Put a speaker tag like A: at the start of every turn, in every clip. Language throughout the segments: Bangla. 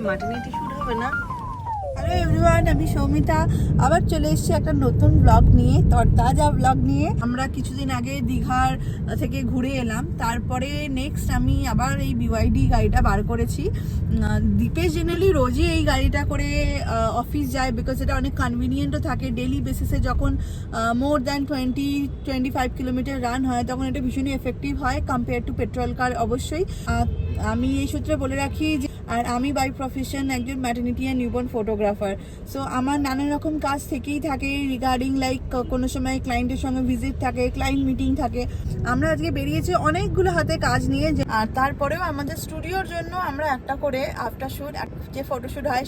A: মাটারনিটি শুট হবে না। হ্যালো এভরিওয়ান, আমি সৌমিতা আবার চলে এসেছি একটা নতুন ব্লগ নিয়ে, তরতাজা ব্লগ নিয়ে। আমরা কিছুদিন আগে দীঘার থেকে ঘুরে এলাম, তারপরে নেক্সট আমি আবার এই বিওয়াইডি গাড়িটা বার করেছি। দীপেশ জেনারেলি রোজই এই গাড়িটা করে অফিস যায়, বিকজ এটা অনেক কনভিনিয়েন্টও থাকে। ডেলি বেসিসে যখন মোর দ্যান 20-25 কিলোমিটার রান হয়, তখন এটা ভীষণই এফেক্টিভ হয় কম্পেয়ার টু পেট্রোল কার। অবশ্যই আমি এই সূত্রে বলে রাখি যে, আর আমি বাই প্রফেশন একজন maternity and newborn photographer. So আমার নানান রকম কাজ থেকেই থাকে রিগার্ডিং লাইক কোনো সময় ক্লায়েন্টের সঙ্গে ভিজিট থাকে, ক্লায়েন্ট মিটিং থাকে। আমরা আজকে বেরিয়েছি অনেকগুলো হাতে কাজ নিয়ে, আর তারপরেও আমাদের স্টুডিওর জন্য আমরা একটা করে আফটার শ্যুট, যে ফটোশ্যুট হয়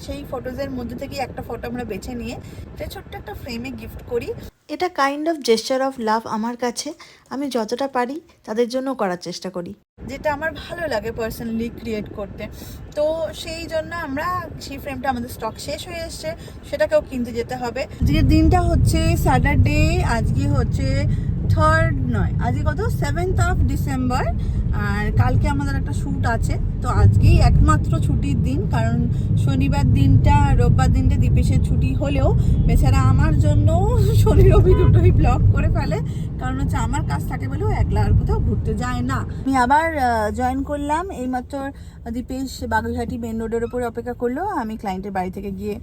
A: সেই ফটোজের মধ্যে থেকে একটা ফটো আমরা বেছে নিয়ে এটা ছোট্ট একটা ফ্রেমে গিফট করি। এটা kind of gesture of love আমার কাছে। আমি যতটা পারি তাদের জন্য করার চেষ্টা করি, যেটা আমার ভালো লাগে পার্সোনালি ক্রিয়েট করতে। তো সেই জন্য আমরা সেই ফ্রেমটা, আমাদের স্টক শেষ হয়ে এসছে, সেটাকেও কিনতে যেতে হবে। আজকের দিনটা হচ্ছে স্যাটারডে, আজকে হচ্ছে আজকে কত 7th অফ ডিসেম্বর, আর কালকে আমাদের একটা শ্যুট আছে। তো আজকেই একমাত্র ছুটির দিন, কারণ শনিবার দিনটা, রোববার দিনটা দীপেশের ছুটি হলেও বেচারা আমার জন্য শনি রবি দুটোই ব্লক করে ফেলে, কারণ হচ্ছে আমার কাজ থাকে বলেও একলা আর কোথাও ঘুরতে যায় না। আমি আবার জয়েন করলাম এইমাত্র। দীপেশ বাগুইহাটি মেন রোডের উপরে অপেক্ষা করলো, আমি ক্লায়েন্টের বাড়ি থেকে গিয়ে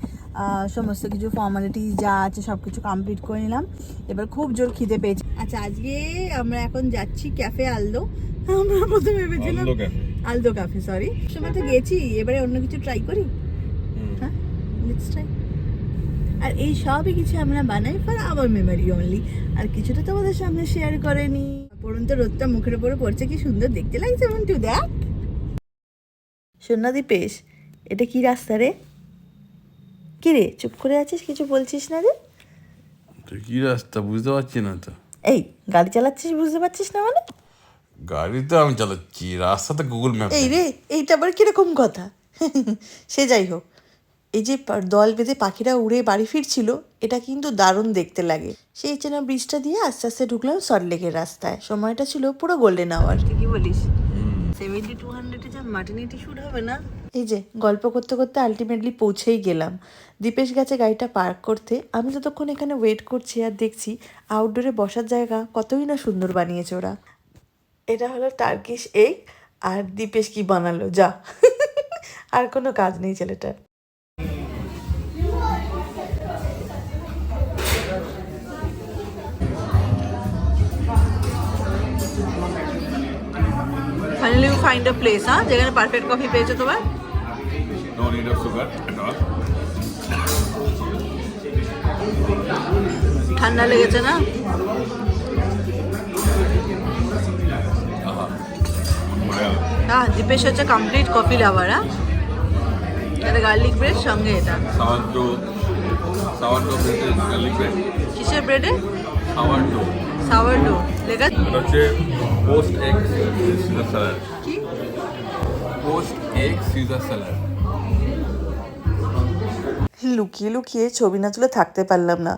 A: সমস্ত কিছু ফর্মালিটিস যা আছে সব কিছু কমপ্লিট করে নিলাম। এবার খুব জোর খিদে পেয়েছে। আচ্ছা, আজকে আমরা এখন যাচ্ছি ক্যাফে আলদো। আমরা প্রথমে ভেবেছিলাম আলদো ক্যাফে, সরি, সময় তো গেছি, এবারে অন্য কিছু ট্রাই করি। হ্যাঁ, লেটস ট্রাই। আর এই সবই কিছু আমরা বানাই ফর আওয়ার মেমোরি অনলি, আর কিছুটা তোমাদের সামনে শেয়ার করে নি। পরন্ত রোদটা মুখের উপরে পড়ছে, কি সুন্দর দেখতে লাগছে। মন্টু দেখ, শোনা দীপেশ, এটা কি রাস্তা রে? কি রে চুপ করে আছিস, কিছু বলছিস না রে?
B: কি রাস্তা বুঝতে পারছি না তো।
A: এই গাড়ি চালাচ্ছিস, বুঝতে পারছিস না মানে?
B: গাড়ি তো আমি চালাচ্ছি, রাস্তা তো গুগল ম্যাপ।
A: এই রে, এইটা আবার কিরকম কথা? সে যাই হোক, এই যে দল বেঁধে পাখিরা উড়ে বাড়ি ফিরছিল, এটা কিন্তু দারুণ দেখতে লাগে। সেই চেনা ব্রিজটা দিয়ে আস্তে আস্তে ঢুকলাম সল্টলেকের রাস্তায়। সময়টা ছিল পুরো গোল্ডেন আওয়ার। কি বলিস? 70-200 যা মাটারনিটি শুট হবে না? এই যে গল্প করতে করতে আলটিমেটলি পৌঁছেই গেলাম। দীপেশ গেছে গাড়িটা পার্ক করতে, আমি ততক্ষণ এখানে ওয়েট করছি আর দেখছি আউটডোরে বসার জায়গা কতই না সুন্দর বানিয়েছে ওরা। এটা হলো টার্কিশ এগ, আর দীপেশ কি বানালো যা, আর কোনো কাজ নেই ছেলেটার। Finally you find a place, huh? যেখানে পারফেক্ট কফি পেয়েছো তোমার।
B: No need of sugar at all.
A: ঠান্ডা লেগেছে না? হ্যাঁ, দীপেশ হচ্ছে কমপ্লিট কফি লাভার। হ্যাঁ, এটা গার্লিক ব্রেড সঙ্গে এটা
B: সাওয়ারডো ব্রেড, গার্লিক ব্রেড।
A: কিসের ব্রেডে?
B: সাওয়ারডো
A: লেখা
B: এটা হচ্ছে পোস্ট এগ সিজার স্যালাড।
A: কি?
B: Post egg Caesar salad.
A: লুকিয়ে লুকিয়ে ছবি না তুলে থাকতে পারলাম না।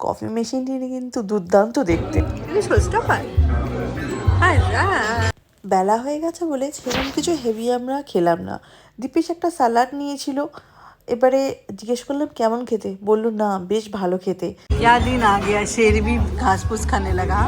A: কফি মেশিনটি কিন্তু দুর্দান্ত দেখতে। বেলা হয়ে গেছে বলে সেরকম কিছু হেভি আমরা খেলাম না। দীপেশ একটা স্যালাড নিয়েছিল, এবারে জিজ্ঞেস করলাম কেমন খেতে, বললো না বেশ ভালো খেতে। क्या दिन आ गया, शेर भी घास फूस खाने लगा।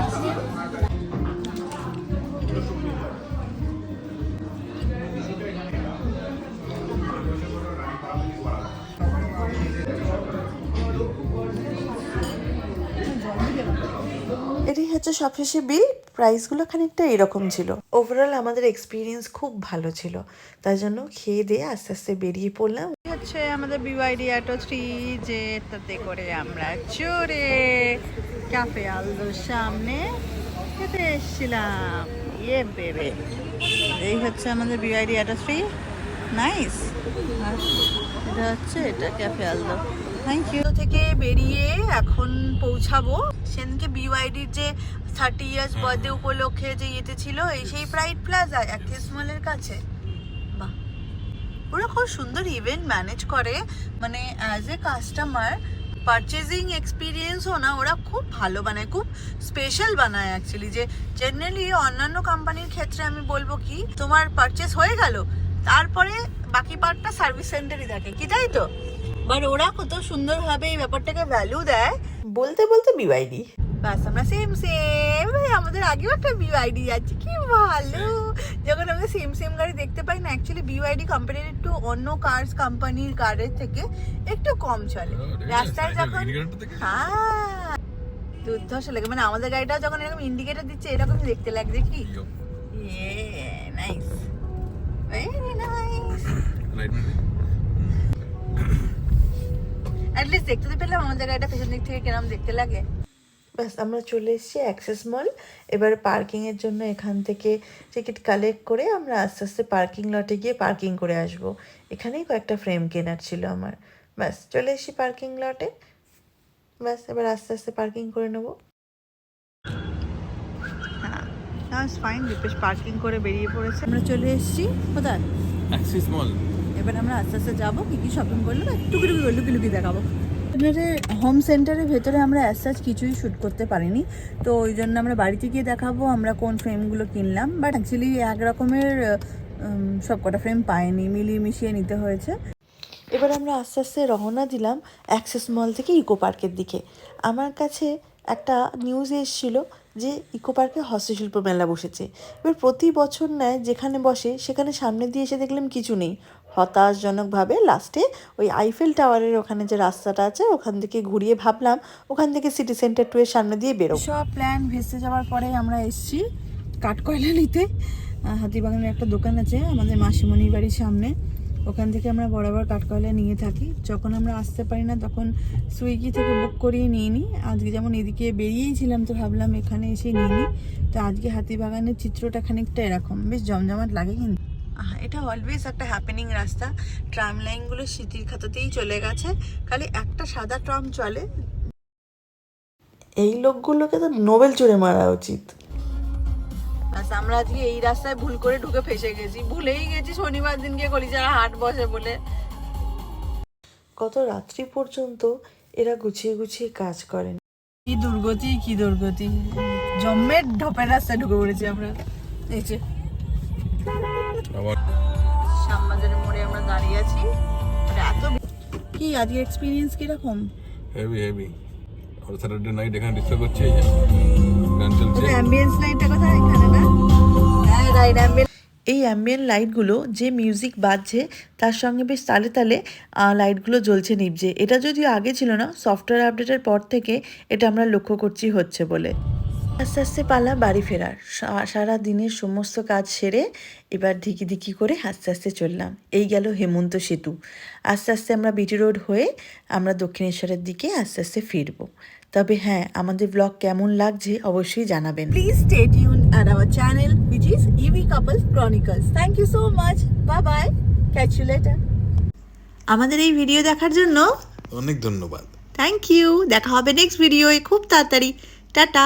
A: এটাই হচ্ছে সবশেষে বিল। প্রাইসগুলো খানিকটা এরকম ছিল। ওভারঅল আমাদের এক্সপিরিয়েন্স খুব ভালো ছিল, তাই জন্য খেয়ে দিয়ে আস্তে আস্তে বেরিয়ে পড়লাম। হচ্ছে আমাদের বিওয়াইডি অটো 3, যেটাতে করে আমরা চড়ে ক্যাফে আলদোর সামনে খেতে এসেছিলাম। ইয়ে বেবে, এই হচ্ছে আমাদের বিওয়াইডি অটো 3, নাইস। আর এটা হচ্ছে এটা ক্যাফে আলদো। Thank you. থেকে বেরিয়ে এখন পৌঁছাবো সেদিনকে বিওয়াইডির যে 30 ইয়ার্স বার্থডে উপলক্ষে যে ইয়েতে ছিল, এই সেই প্রাইড প্লাজা অ্যাক্সেস মলের কাছে। বাহ, ওরা খুব সুন্দর ইভেন্ট ম্যানেজ করে, মানে অ্যাজ এ কাস্টমার পারচেজিং এক্সপিরিয়েন্সও না ওরা খুব ভালো বানায়, খুব স্পেশাল বানায় অ্যাকচুয়ালি। যে জেনারেলি অন্যান্য কোম্পানির ক্ষেত্রে আমি বলবো কি, তোমার পারচেস হয়ে গেল, তারপরে বাকি বাকি পার্টটা সার্ভিস সেন্টারই থাকে, কি তাই তো? বাট ওরা কত সুন্দরভাবে এই ব্যাপারটাকে ভ্যালু দেয়, বলতে বলতে বিওআইডি। বাস আমরা সেম সেম, আমাদের আগেও একটা বিওআইডি আছে, কি ভালো। যখন আমরা সেম সেম গাড়ি দেখতে পাই না, অ্যাকচুয়ালি বিওআইডি কোম্পানির একটু অন্য কার্স কোম্পানির কারের থেকে একটু কম চলে রাস্তায় যখন। হ্যাঁ দুর্ধর্ষ লাগে, মানে আমাদের গাড়িটাও যখন এরকম ইন্ডিকেটর দিচ্ছে এরকম দেখতে লাগছে কি। Nice, very nice. অ্যাটলিস্ট দেখতে তো পেলাম আমাদের গাড়িটা পেছন দিক থেকে কেরম দেখতে লাগে। ব্যাস আমরা চলে এসেছি অ্যাক্সেস মল। এবার পার্কিংয়ের জন্য এখান থেকে টিকিট কালেক্ট করে আমরা আস্তে আস্তে পার্কিং লটে গিয়ে পার্কিং করে আসবো। এখানেই কয়েকটা ফ্রেম কেনার ছিল আমার। ব্যাস চলে এসেছি পার্কিং লটে। ব্যাস এবার আস্তে আস্তে পার্কিং করে নেবো। হ্যাঁ ফাইন, দীপেশ পার্কিং করে বেরিয়ে পড়েছে। আমরা চলে এসেছি কোথায়?
B: অ্যাক্সিস মল।
A: এবার আমরা আস্তে আস্তে যাবো, কী কী শপিং করলাম লুকি লুকি দেখাবো। এবারে হোম সেন্টারের ভেতরে আমরা অ্যাজ কিছুই শ্যুট করতে পারিনি, তো ওই জন্য আমরা বাড়িতে গিয়ে দেখাবো আমরা কোন ফ্রেমগুলো কিনলাম। বাট অ্যাকচুয়ালি এক রকমের সব কটা ফ্রেম পাইনি, মিলিয়ে মিশিয়ে নিতে হয়েছে। এবার আমরা আস্তে আস্তে রওনা দিলাম অ্যাক্সেস মল থেকে ইকো পার্কের দিকে। আমার কাছে একটা নিউজ এসেছিলো যে ইকো পার্কে হস্তশিল্প মেলা বসেছে। এবার প্রতি বছর নেয় যেখানে বসে সেখানে সামনে দিয়ে এসে দেখলাম কিছু নেই। হতাশজনকভাবে লাস্টে ওই আইফেল টাওয়ারের ওখানে যে রাস্তাটা আছে ওখান থেকে ঘুরিয়ে ভাবলাম ওখান থেকে সিটি সেন্টার 2 এর সামনে দিয়ে বেরো। সব প্ল্যান ভেসে যাওয়ার পরে আমরা এসেছি কাঠকয়লা নিতে। হাতিবাগানের একটা দোকান আছে আমাদের মাসিমণির বাড়ির সামনে, ওখান থেকে আমরা বরাবর কাঠকয়লা নিয়ে থাকি। যখন আমরা আসতে পারি না তখন সুইগি থেকে বুক করিয়ে নিয়ে নিই। আজকে যেমন এদিকে বেরিয়েছিলাম তো ভাবলাম এখানে এসে নিয়ে নিই। তো আজকে হাতিবাগানের চিত্রটা খানিকটা এরকম, বেশ জমজমাট লাগে। কিন্তু এটা অলওয়েজ একটা হ্যাপেনিং রাস্তা। ট্রাম লাইনগুলো স্মৃতির খাতাতেই চলে গেছে, খালি একটা সাদা ট্রাম চলে। এই লোকগুলোকে তো নোবেল চড়ে মারা উচিত। আমরা আজকে এই রাস্তায় ভুল করে ঢুকে ফেসে গেছি, ভুলেই গেছি শনিবার দিনকে কলিজারা হাট বসে বলে। কত রাত্রি পর্যন্ত এরা গুছিয়ে গুছিয়ে কাজ করেন। কি দুর্গতি কি দুর্গতি, জম্মের ঢপের রাস্তায় ঢুকে পড়েছি আমরা। এই যে শ্যামবাজারের মোড়ে আমরা দাঁড়িয়ে আছি। এত কি আজকে এক্সপিরিয়েন্স কিরকম?
B: Heavy heavy. আর স্যাটারডে নাইট এখানে ডিস্টার্ব করছে, এই যে গান চলছে।
A: অ্যাম্বিয়েন্স লাইটটা কোথায়? এখানে না? হ্যাঁ রাইট, অ্যাম্বিয়েন্স। এই অ্যাম্বিয়েন্ট লাইটগুলো যে মিউজিক বাজছে তার সঙ্গে বেশ তালে তালে লাইটগুলো জ্বলছে নিভছে। এটা যদিও আগে ছিল না, সফটওয়্যার আপডেটের পর থেকে এটা আমরা লক্ষ্য করছি হচ্ছে বলে। আস্তে আস্তে পালা বাড়ি ফেরার। সারা দিনের সমস্ত কাজ সেরে এবার ধিকি ধিকি করে আস্তে আস্তে চললাম। এই গেল হেমন্ত সেতু। আস্তে আস্তে আমরা বিটি রোড হয়ে আমরা দক্ষিণেশ্বরের দিকে আস্তে আস্তে ফিরবো। তবে হ্যাঁ, আমাদের ব্লগ কেমন লাগছে অবশ্যই জানাবেন। Please stay tune at our channel which is EV Couples Chronicles. Thank you so much. Bye bye. Catch you later. আমাদের এই ভিডিও দেখার জন্য
B: অনেক ধন্যবাদ।
A: Thank you. দেখা হবে নেক্সট ভিডিওয়ে খুব তাড়াতাড়ি। টাটা।